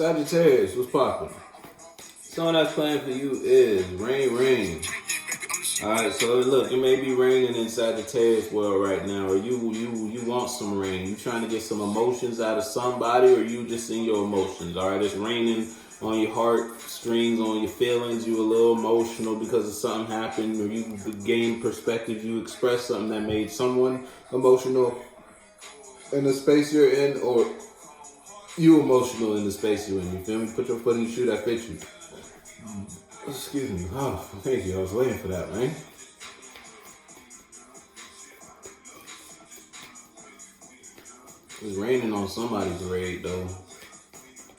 Sagittarius, what's poppin'? Song that's playing for you is Rain Rain. Alright, so look, it may be raining in Sagittarius world right now, or you want some rain. You trying to get some emotions out of somebody, or you just in your emotions. Alright, it's raining on your heart strings, on your feelings. You a little emotional because of something happened, or you gained perspective. You expressed something that made someone emotional in the space you're in, or you emotional in the space you're in. You feel me? Put your foot in the shoe that fits you. Excuse me. Oh, thank you. I was waiting for that, man. It's raining on somebody's parade, though.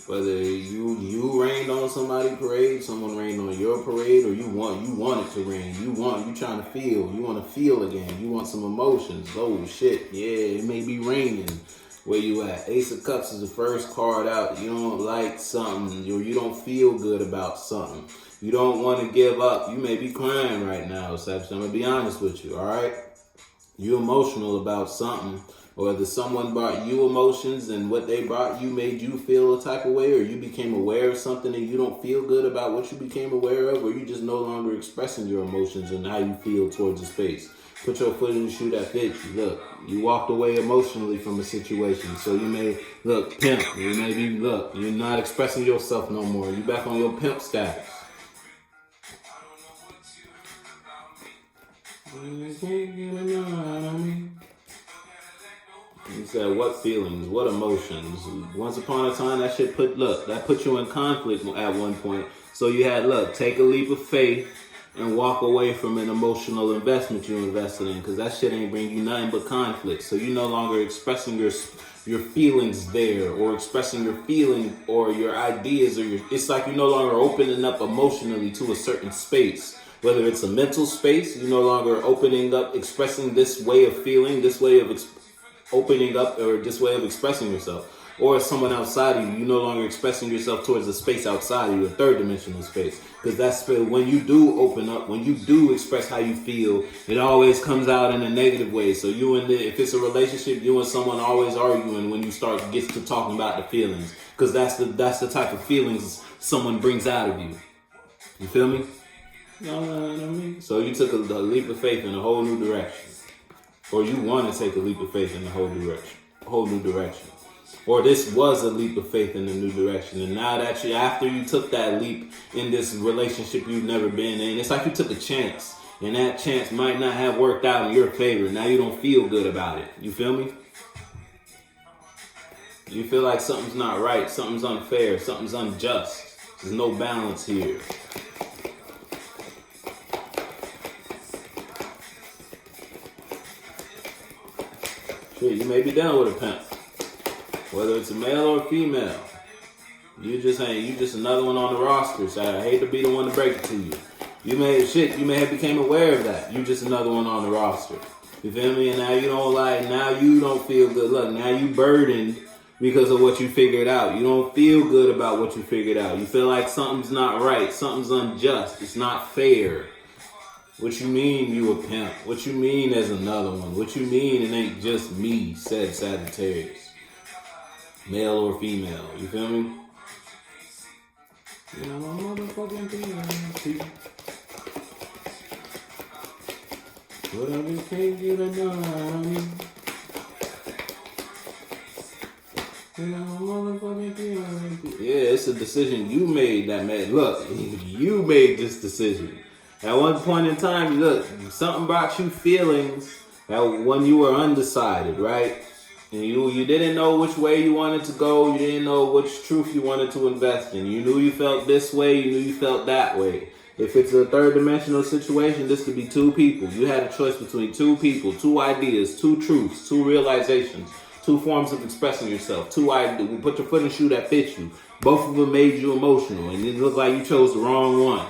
Whether you rained on somebody's parade, someone rained on your parade, or you want it to rain. You trying to feel. You want to feel again. You want some emotions. Oh shit, yeah, it may be raining. Where you at? Ace of Cups is the first card out. You don't like something, or you don't feel good about something. You don't want to give up. You may be crying right now, Sagittarius. I'm going to be honest with you, all right? You emotional about something, or that someone brought you emotions and what they brought you made you feel a type of way, or you became aware of something and you don't feel good about what you became aware of, or you just no longer expressing your emotions and how you feel towards the space. Put your foot in the shoe that fits you. Look, you walked away emotionally from a situation. So you may, look, pimp. You may be, look, you're not expressing yourself no more. You back on your pimp status. You said, what feelings, what emotions? Once upon a time, that put you in conflict at one point. So you had, take a leap of faith and walk away from an emotional investment you invested in, because that shit ain't bring you nothing but conflict. So you no longer expressing your feelings there, or expressing your feeling or your ideas, or it's like you're no longer opening up emotionally to a certain space. Whether it's a mental space, you're no longer opening up, expressing this way of feeling, this way of opening up, or this way of expressing yourself. Or as someone outside of you, you're no longer expressing yourself towards the space outside of you, a third dimensional space. Because that's when you do open up, when you do express how you feel, it always comes out in a negative way. So if it's a relationship, you and someone always arguing when you get to talking about the feelings. Because that's the type of feelings someone brings out of you. You feel me? You know what I mean? So you took a leap of faith in a whole new direction. Or you want to take a leap of faith in a whole new direction. Or this was a leap of faith in a new direction. And now that after you took that leap in this relationship you've never been in, it's like you took a chance. And that chance might not have worked out in your favor. Now you don't feel good about it. You feel me? You feel like something's not right. Something's unfair. Something's unjust. There's no balance here. Shit, you may be down with a pimp. Whether it's a male or a female, you just another one on the roster. So I hate to be the one to break it to you. You may have became aware of that. You just another one on the roster. You feel me? And now you don't feel good. Look, now you burdened because of what you figured out. You don't feel good about what you figured out. You feel like something's not right. Something's unjust. It's not fair. What you mean you a pimp? What you mean there's another one? What you mean it ain't just me, said Sagittarius. Male or female, you feel me? You know, motherfucking thing. Whatever you can't get done. You know, motherfucking thing. Yeah, it's a decision you made that made. Look, you made this decision. At one point in time, look, something brought you feelings that when you were undecided, right? And you didn't know which way you wanted to go. You didn't know which truth you wanted to invest in. You knew you felt this way. You knew you felt that way. If it's a third dimensional situation, this could be two people. You had a choice between two people, two ideas, two truths, two realizations, two forms of expressing yourself, two ideas. Put your foot in the shoe that fits you. Both of them made you emotional, and it looked like you chose the wrong one.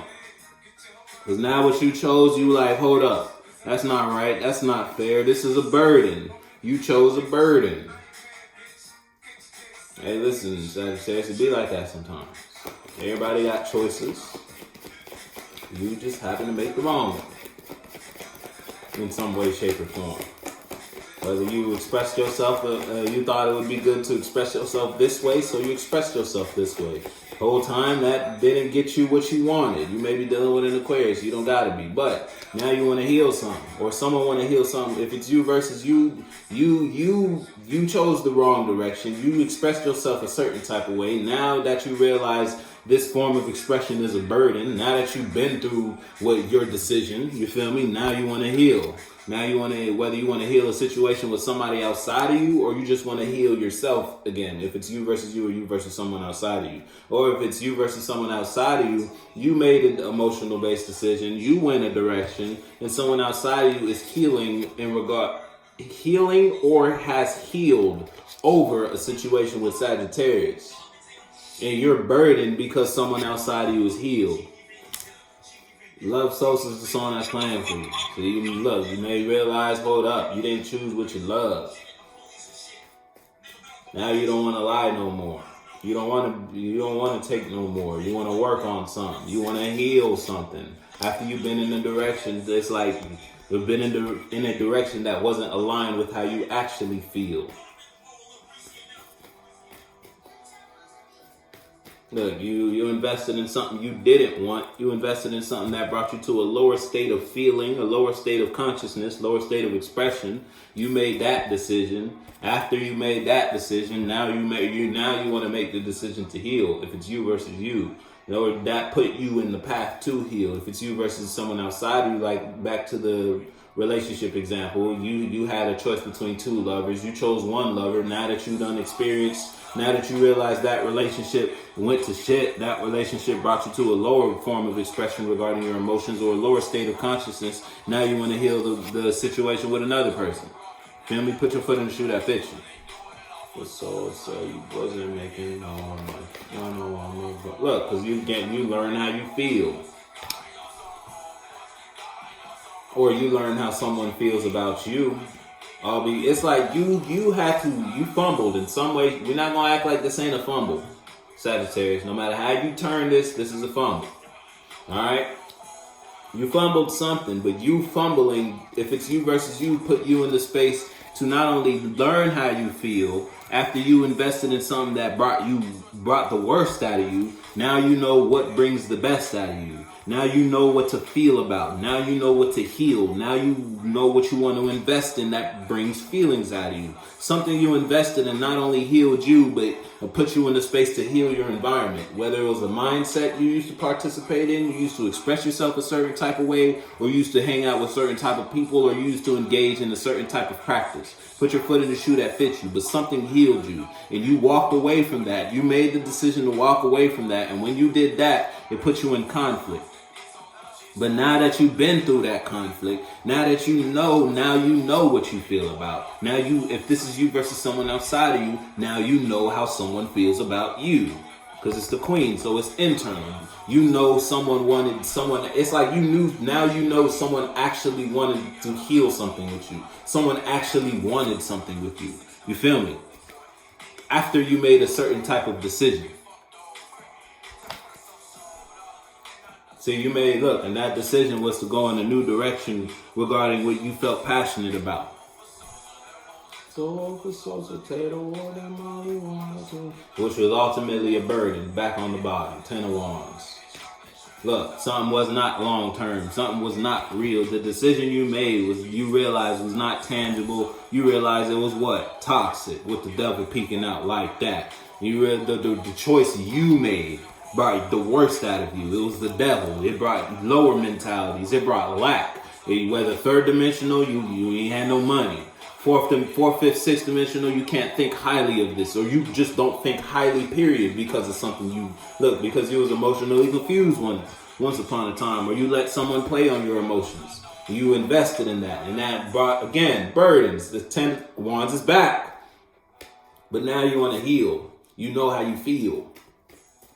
Because now what you chose, you like, hold up. That's not right. That's not fair. This is a burden. You chose a burden. Hey, listen, Sagittarius, it be like that sometimes. Everybody got choices. You just happen to make the wrong one. In some way, shape, or form. Whether you expressed yourself, you thought it would be good to express yourself this way, so you expressed yourself this way. The whole time that didn't get you what you wanted. You may be dealing with an Aquarius, you don't gotta be. But now you want to heal something, or someone want to heal something. If it's you versus you chose the wrong direction. You expressed yourself a certain type of way. Now that you realize this form of expression is a burden, now that you've been through what your decision, you feel me? Now you want to heal. Now you want to, whether you want to heal a situation with somebody outside of you, or you just want to heal yourself again. If it's you versus you, or you versus someone outside of you, or if it's you versus someone outside of you, you made an emotional based decision, you went a direction, and someone outside of you is healing or has healed over a situation with Sagittarius. And you're burdened because someone outside of you is healed. Love Source is the song that's playing for you. So you may realize, hold up, you didn't choose what you love. Now you don't want to lie no more. You don't want to take no more. You want to work on something. You want to heal something. After you've been in a direction, it's like you've been in a direction that wasn't aligned with how you actually feel. Look, you invested in something you didn't want. You invested in something that brought you to a lower state of feeling, a lower state of consciousness, lower state of expression. You made that decision. After you made that decision, now you want to make the decision to heal. If it's you versus you, or that put you in the path to heal. If it's you versus someone outside of you, like back to the relationship example, you had a choice between two lovers. You chose one lover. Now that you done experienced, now that you realize that relationship went to shit, that relationship brought you to a lower form of expression regarding your emotions, or a lower state of consciousness. Now you want to heal the situation with another person. Feel me? Put your foot in the shoe that fits you. But so you wasn't making no. Look, because you learn how you feel. Or you learn how someone feels about you. It's like you fumbled in some way. We're not gonna act like this ain't a fumble, Sagittarius. No matter how you turn this is a fumble. Alright? You fumbled something, but you fumbling, if it's you versus you, put you in the space to not only learn how you feel after you invested in something that brought the worst out of you. Now you know what brings the best out of you. Now you know what to feel about. Now you know what to heal. Now you know what you want to invest in that brings feelings out of you. Something you invested in not only healed you, but put you in the space to heal your environment. Whether it was a mindset you used to participate in, you used to express yourself a certain type of way, or you used to hang out with certain type of people, or you used to engage in a certain type of practice. Put your foot in the shoe that fits you, but something healed you, and you walked away from that. You made the decision to walk away from that, and when you did that, it put you in conflict. But now that you've been through that conflict, now you know what you feel about. Now if this is you versus someone outside of you, now you know how someone feels about you. Because it's the queen, so it's internal. You know it's like now you know someone actually wanted to heal something with you. Someone actually wanted something with you. You feel me? After you made a certain type of decision. So and that decision was to go in a new direction regarding what you felt passionate about. Which was ultimately a burden, back on the bottom, 10 of Wands. Look, something was not long term, something was not real. The decision you made you realized was not tangible. You realized it was what? Toxic, with the devil peeking out like that. You read the choice you made brought the worst out of you. It was the devil. It brought lower mentalities. It brought lack. Whether third dimensional, you ain't had no money. Fourth, fifth, sixth dimensional, you can't think highly of this, or you just don't think highly, period, because of something because you was emotionally confused once upon a time, or you let someone play on your emotions. You invested in that, and that brought, again, burdens. The 10 of Wands is back. But now you want to heal. You know how you feel.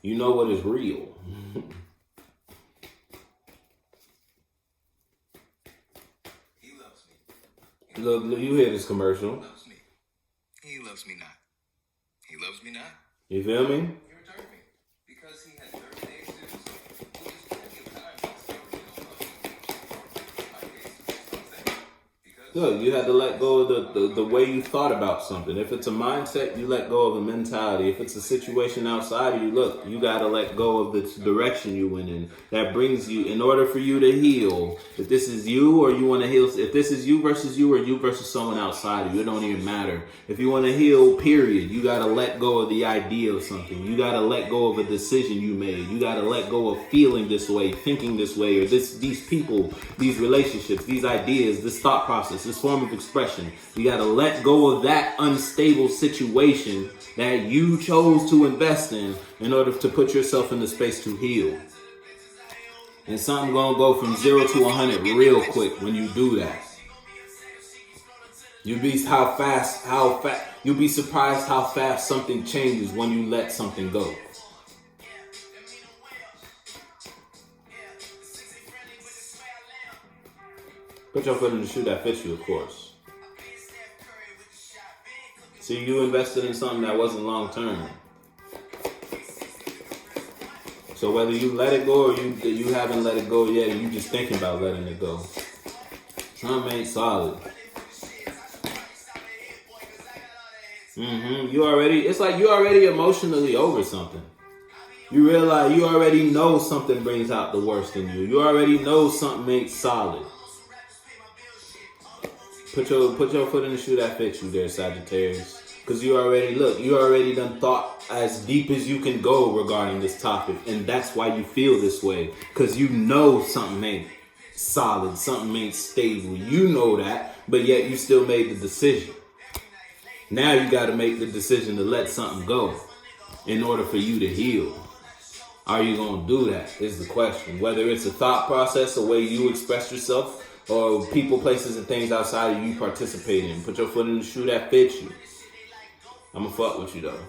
You know what is real. He loves me. Look, you hear this commercial. He loves me. He loves me not. He loves me not. You feel me? He returned me. Because he had 30 days to do so. He was plenty of time to discover he don't love me. My case is something. Look, you had to let go of the way you thought about something. If it's a mindset, you let go of a mentality. If it's a situation outside of you, look, you got to let go of the direction you went in. That brings you, in order for you to heal, if this is you or you want to heal, if this is you versus you or you versus someone outside of you, it don't even matter. If you want to heal, period, you got to let go of the idea of something. You got to let go of a decision you made. You got to let go of feeling this way, thinking this way, or these people, these relationships, these ideas, this thought process, this form of expression. You got to let go of that unstable situation that you chose to invest in order to put yourself in the space to heal. And something gonna go from 0 to 100 real quick when you do that. You'll be you'll be surprised how fast something changes when you let something go. Put your foot in the shoe that fits you, of course. See, you invested in something that wasn't long term. So whether you let it go or you haven't let it go yet, and you just thinking about letting it go, Trump ain't solid. It's like you already emotionally over something. You realize you already know something brings out the worst in you. You already know something ain't solid. Put your foot in the shoe that fits you there, Sagittarius. Because you already done thought as deep as you can go regarding this topic. And that's why you feel this way. Because you know something ain't solid, something ain't stable. You know that, but yet you still made the decision. Now you got to make the decision to let something go in order for you to heal. Are you going to do that is the question. Whether it's a thought process, a way you express yourself, or people, places, and things outside of you participate in. Put your foot in the shoe that fits you. I'm going to fuck with you, though.